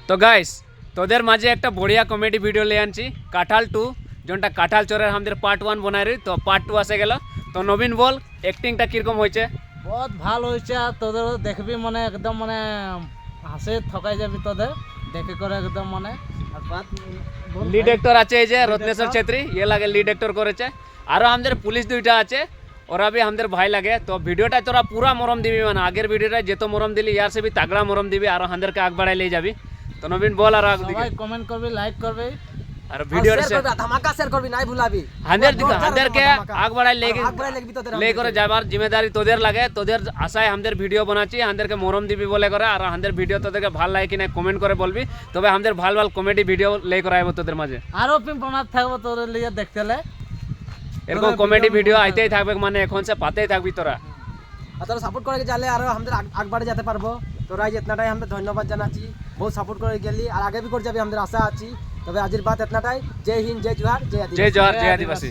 তো গাইস তোদের মাঝে একটা বড়িয়া কমেডি ভিডিও লিয়ে আনছি কাঁঠাল 2 যেটা কাঁঠাল চোরের আমাদের পার্ট 1 বানাই তো পার্ট 2 আসে গেল। তো নবীন বল অ্যাক্টিংটা কিরকম হয়েছে? বহুত ভালো হয়েছে। আর তোদের দেখবি মানে একদম মানে হাসে থকাই যাবি তোদের দেখে করে একদম মানে লিড অ্যাক্টর আছে এই যে রত্নেশ্বর ছেত্রী, ইয়ে লাগে লিড অ্যাক্টর করেছে। আরও আমাদের পুলিশ দুইটা আছে, ওরা भी আমাদের ভাই লাগে। তো ভিডিওটা তোরা পুরা মরম দিবি, মানে আগের ভিডিওটা যেত মরম দিলি ইয়ার সে भी তাগড়া মরম দিবি, আর আমাদেরকে আগ বাড়াই লিয়ে যাবি। তো নবীন বল আর আগ দিকে সবাই কমেন্ট করবি, লাইক করবি আর ভিডিও ধামাকা শেয়ার করবি নাই ভুলাবি। আমাদেরকে আগ বাড়াই লে করে যাবার জিম্মেদারি তোদের লাগে। তোদের আশায় আমাদের ভিডিও বানাচ্ছি, আমাদেরকে মরম দিবি বলে করে। আর আমাদের ভিডিও তোদেরকে ভাল লাগে কিনা কমেন্ট করে বলবি, তবে আমাদের ভাল ভাল কমেডি ভিডিও লে করে আইব তোদের মাঝে। আরো পিম্পনাথ থাকবো তোদের লিগে দেখতে লে এরকম কমেডি ভিডিও আইতেই থাকবে, মানে এখন সে পাতেই থাকবি তোরা। আর তোরা সাপোর্ট করে গেলে আরো আমাদের আগ বাড়ে যেতে পারবো। তোরা ইতনাটাই আমরা ধন্যবাদ জানাচ্ছি, বহুত সাপোর্ট করে গেলি আর আগে भी করে যাবি, আমাদের আশা আছি। তবে আজির বাত ইতনাটাই। জয় হিন্দ, জয় জোহার, জয় আদিবাসী। জয় জোহার, জয় আদিবাসী।